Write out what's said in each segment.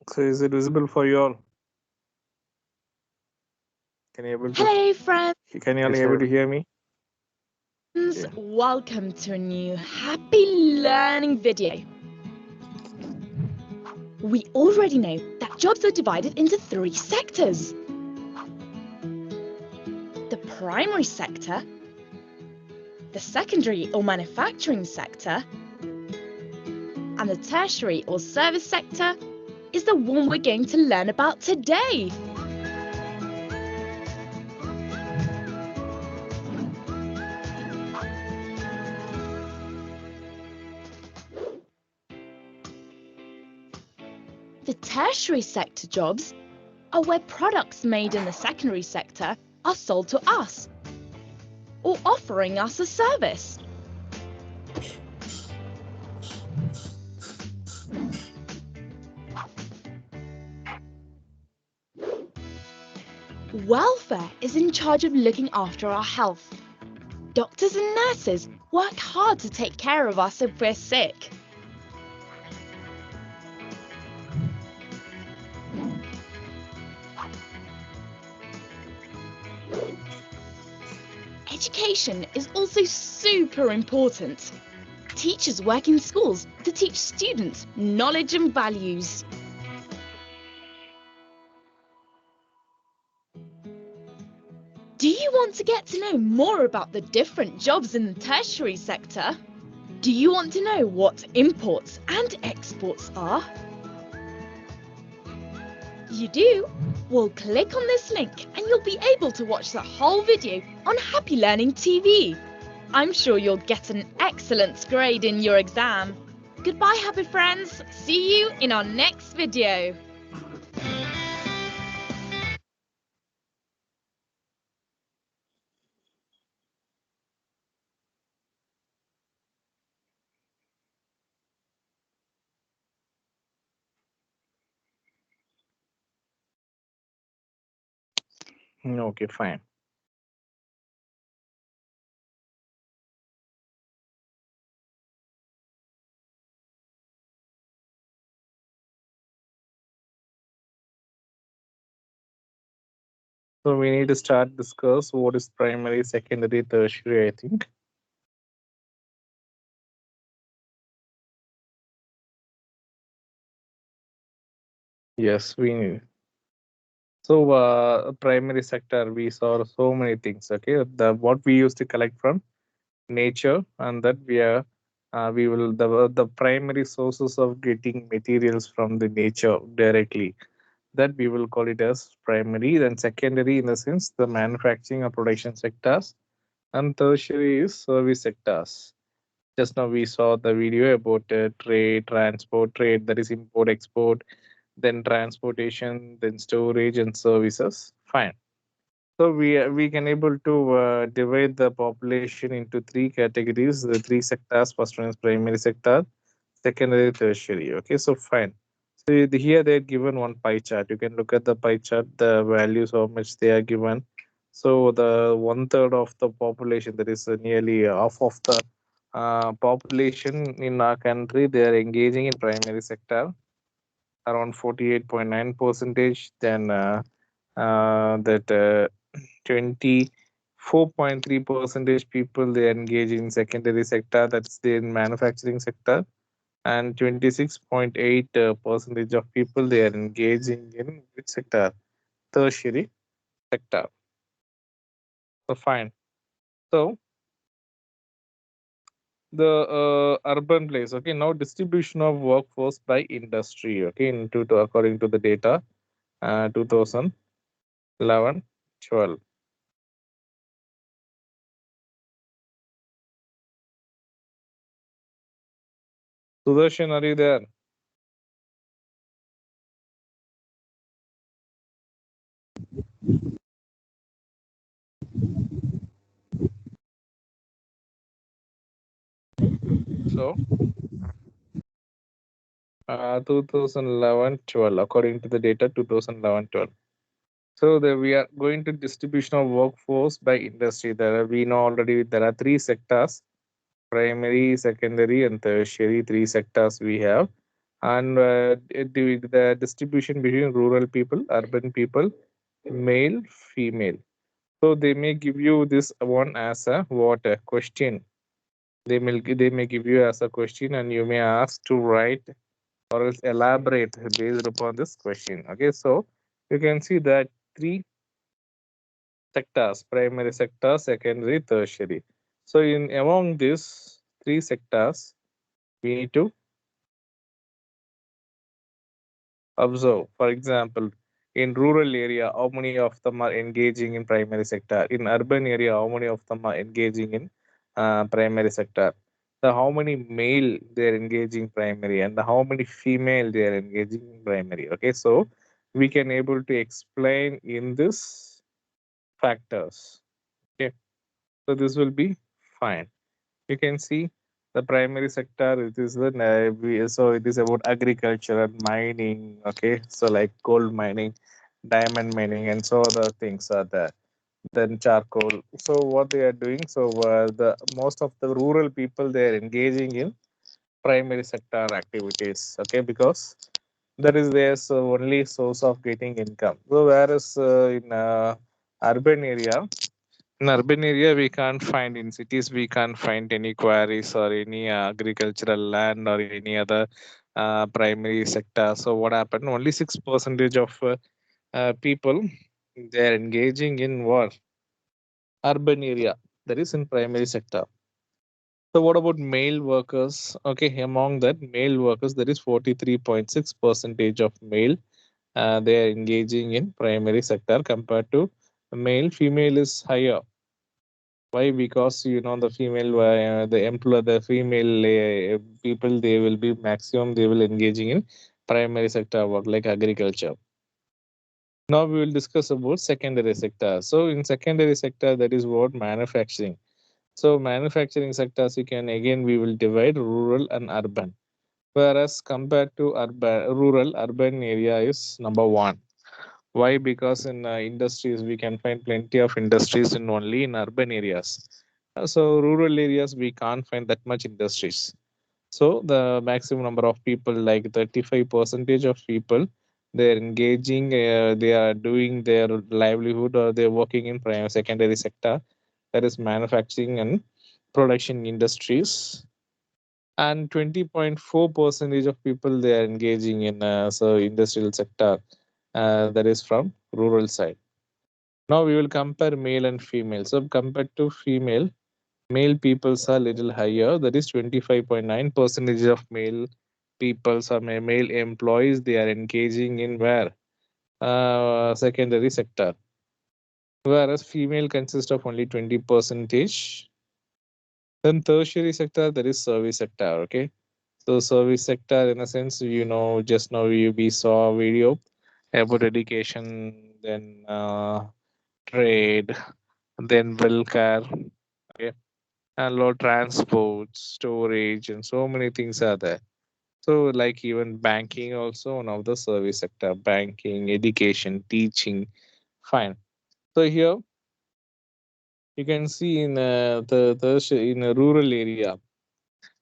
So is it visible for you all? Can you able to? Hello friends, Can you all Yes, able sir. to hear me? Yeah. welcome to a new happy learning video. We already know that jobs are divided into three sectors. The primary sector, the secondary or manufacturing sector, and the tertiary or service sector is the one we're going to learn about today. The tertiary sector jobs are where products made in the secondary sector are sold to us or offering us a service. Welfare is in charge of looking after our health. Doctors and nurses work hard to take care of us if we're sick. Education is also super important. Teachers work in schools to teach students knowledge and values. Do you want to get to know more about the different jobs in the tertiary sector? Do you want to know what imports and exports are? You do? Well, click on this link and you'll be able to watch the whole video on Happy Learning TV. I'm sure you'll get an excellent grade in your exam. Goodbye, happy friends. See you in our next video. Okay, fine. So we need to start discuss what is primary, secondary, tertiary, I think. Yes, we need. So primary sector, we saw so many things. Okay, the what we used to collect from nature, and that we will the primary sources of getting materials from the nature directly, that we will call it as primary. Then secondary in the sense the manufacturing or production sectors, and tertiary is service sectors. Just now we saw the video about trade, transport, trade, that is import, export, then transportation, then storage and services. Fine. So we can able to divide the population into three categories, the three sectors. First one is primary sector, secondary, tertiary. Okay, so fine. So here they're given one pie chart. You can look at the pie chart, the values how much they are given. So the one third of the population, that is nearly half of the population in our country, they are engaging in primary sector, around 48.9 percentage. Then that 24.3 percentage people they engage in secondary sector, that's the manufacturing sector, and 26.8 percentage of people they are engaging in which sector? Tertiary sector. So fine. So the urban place. Okay, now distribution of workforce by industry. Okay, into according to the data 2011 12. Sudarshan, are you there? So 2011-12, according to the data 2011-12. So we are going to distribution of workforce by industry. We know already there are three sectors: primary, secondary, and tertiary. Three sectors we have. and the distribution between rural people, urban people, male, female. So they may give you this one as a what a question. They may give you as a question, and you may ask to write or else elaborate based upon this question. Okay, so you can see that three sectors: primary sector, secondary, tertiary. So in among these three sectors, we need to observe. For example, in rural area, how many of them are engaging in primary sector? In urban area, how many of them are engaging in primary sector? So how many male they are engaging primary, and how many female they are engaging in primary? Okay, so we can able to explain in this factors. Okay, so this will be fine. You can see the primary sector, it is the so it is about agriculture and mining. Okay, so like gold mining, diamond mining, and so other things are there. Then charcoal. So what they are doing, so the most of the rural people, they are engaging in primary sector activities. Okay, because that is their only source of getting income. So whereas in urban area, in urban area, we can't find, in cities, we can't find any quarries or any agricultural land or any other primary sector. So what happened? Only 6% of people, they are engaging in what? Urban area. That is in primary sector. So what about male workers? Okay, among that male workers, there is 43.6 percentage of male. They are engaging in primary sector compared to male. Female is higher. Why? Because the female, the female people, they will be maximum. They will engaging in primary sector work like agriculture. Now we will discuss about secondary sector. So in secondary sector, that is what manufacturing. So manufacturing sectors, you can again we will divide rural and urban. Whereas compared to rural, urban area is number one. Why? Because in industries, we can find plenty of industries in only in urban areas. So rural areas, we can't find that much industries. So the maximum number of people, like 35 percentage of people, they're engaging, they are doing their livelihood, or they're working in primary secondary sector, that is manufacturing and production industries. And 20.4 percentage of people, they are engaging in so industrial sector, that is from rural side. Now we will compare male and female. So compared to female, male peoples are little higher. That is 25.9 percentage of male peoples or male employees. They are engaging in where? Secondary sector. Whereas female consists of only 20 percentage. Then tertiary sector, that is service sector. Okay. So service sector, in a sense, just now we saw a video about education, then trade, then welfare. Okay, and low transport, storage, and so many things are there. So like even banking also one of the service sector, banking, education, teaching. Fine. So here you can see in in a rural area.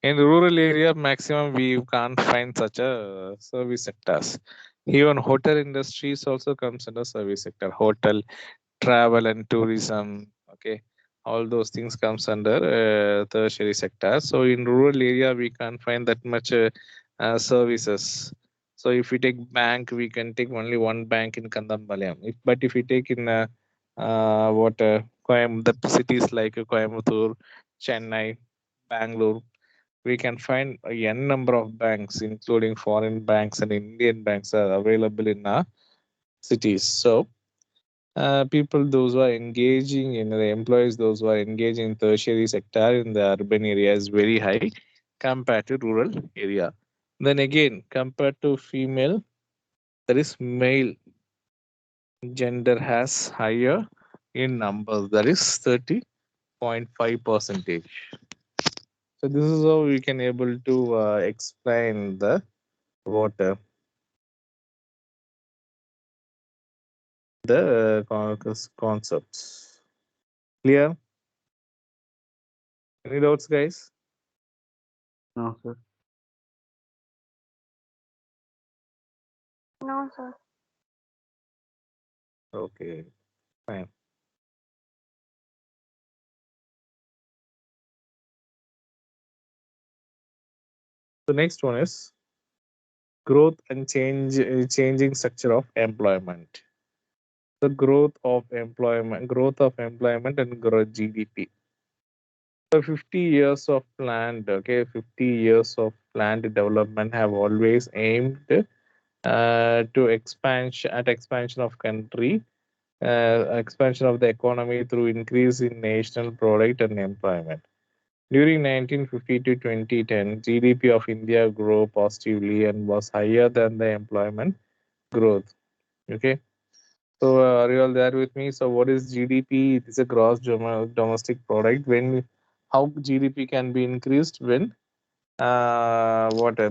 In rural area, maximum we can't find such a service sectors. Even hotel industries also comes under service sector. Hotel, travel and tourism. Okay, all those things comes under tertiary sector. So in rural area, we can't find that much services. So if we take bank, we can take only one bank in Kandambalayam. But if we take in the cities like Coimbatore, Chennai, Bangalore, we can find a n number of banks, including foreign banks and Indian banks, are available in our cities. So people those who are engaging in the employees, those who are engaging in tertiary sector in the urban area is very high compared to rural area. Then again, compared to female, there is male gender has higher in numbers, that is 30.5 percentage. So this is how we can able to explain the what the concepts. Clear? Any doubts, guys? No, sir. No, sir. Okay, fine. The next one is growth and changing structure of employment. The growth of employment and growth GDP. So 50 years of planned, okay, 50 years of planned development have always aimed to expansion of country, expansion of the economy through increase in national product and employment. During 1950 to 2010, GDP of India grew positively and was higher than the employment growth. Okay, so are you all there with me? So what is GDP? It is a gross domestic product. When how GDP can be increased when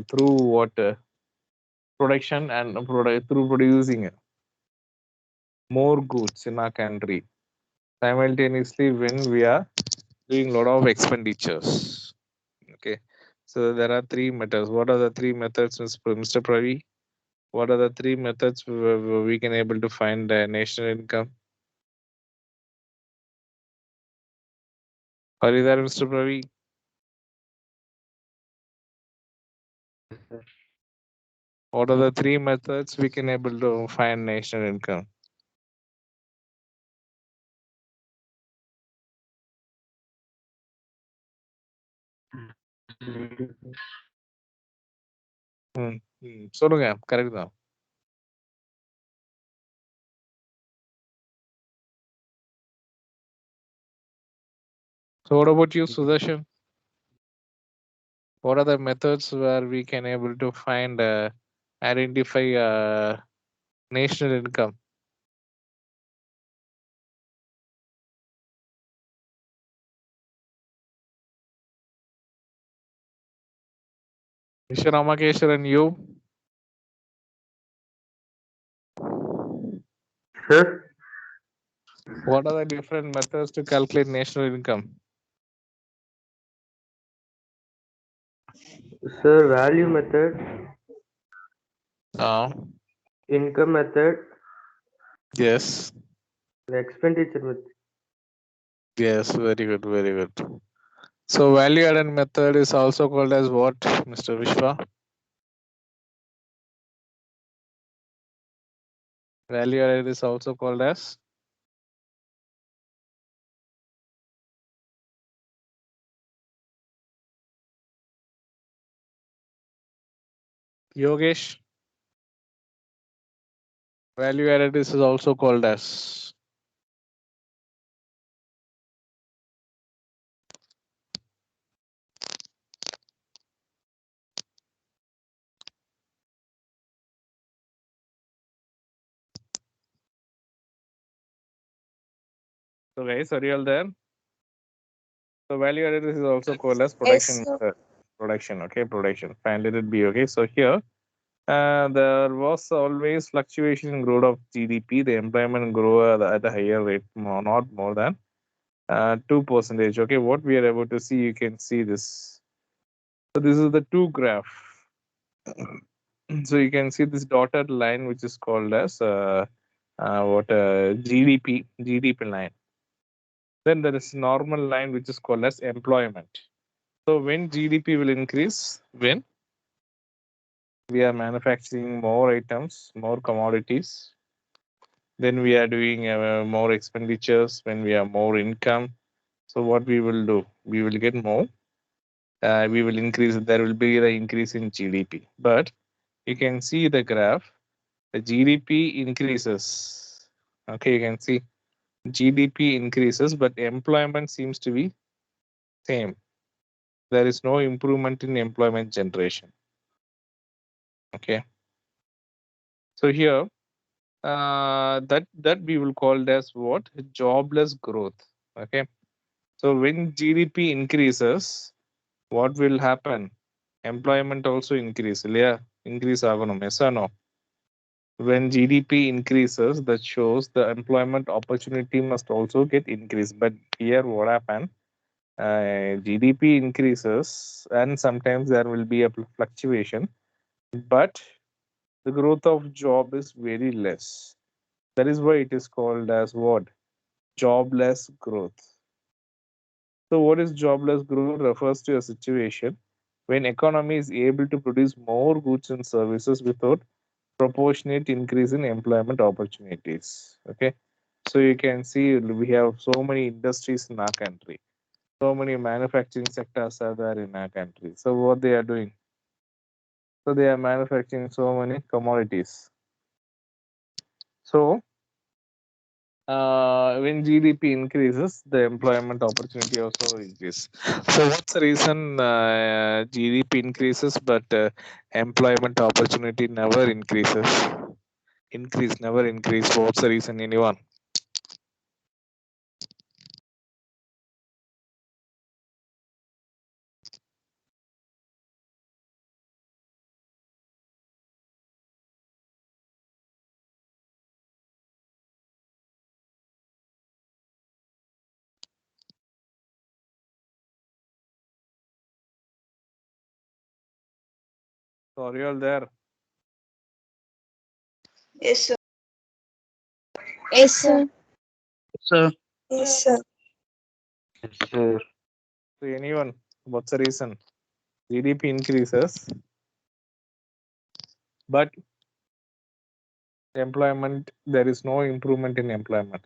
through production and through producing more goods in our country simultaneously when we are doing a lot of expenditures. Okay, so there are three methods. What are the three methods, Mr. Pravi? What are the three methods we can able to find national income? Are you there, Mr. Pravi? What are the three methods we can able to find national income? சொல்லுங்க correct தான். So what about you, Sudarshan? What are the methods where we can able to find identify national income? Mr. Ramakeswaran, you? Sir, What are the different methods to calculate national income? sir, value method, Uh, income method, yes. and expenditure method. Yes, very good, very good. So value added method is also called as what, Mr. Vishwa? Value added is also called as Yogesh. Value added is also called as. So guys, are you all there? So value added is also called as Yes, production method. Production, okay, production. Fine, let it be okay. So here, there was always fluctuation in growth of GDP. The employment grew at a higher rate, not more than 2%. Okay, what we are able to see, you can see this. So this is the two graph. So you can see this dotted line, which is called as GDP line. Then there is normal line, which is called as employment. So when GDP will increase, when we are manufacturing more items, more commodities, then we are doing more expenditures, when we have more income. So what we will do, we will get more. We will increase. There will be the increase in GDP. But you can see the graph. The GDP increases. Okay, you can see GDP increases, but employment seems to be same. There is no improvement in employment generation. Okay, so here that we will call it as what, jobless growth. Okay, so when GDP increases, what will happen? Employment also increase. Yeah, increase aganum. Yes or no? When GDP increases, that shows the employment opportunity must also get increased. But here, what happened? GDP increases, and sometimes there will be a fluctuation. But The growth of job is very less. That is why it is called as what? Jobless growth. So what is jobless growth? Refers to a situation when economy is able to produce more goods and services without proportionate increase in employment opportunities. Okay, so you can see we have so many industries in our country, so many manufacturing sectors are there in our country. So what they are doing? So they are manufacturing so many commodities. So when GDP increases, the employment opportunity also increases. So what's the reason GDP increases but employment opportunity never increases? Increase, never increase. What's the reason? Anyone? Sorry, all there. Yes, sir. Yes, sir. Sir, Yes, sir. Yes, sir. So anyone? What's the reason? GDP increases, but employment, there is no improvement in employment.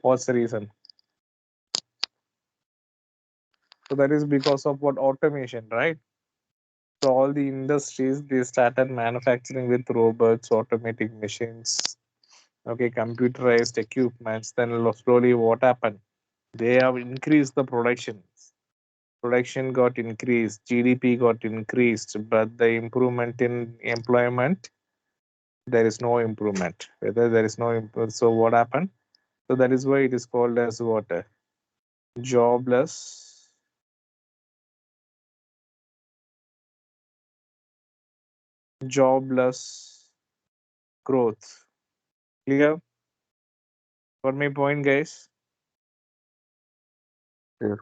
What's the reason? So that is because of what? Automation, right? So all the industries, they started manufacturing with robots, automatic machines, okay, computerized equipments. Then slowly what happened? They have increased the production. Production got increased, GDP got increased, but the improvement in employment, there is no improvement. Whether there is no so what happened? So that is why it is called as what? Jobless, jobless growth. Clear? Got my point, guys? Sir.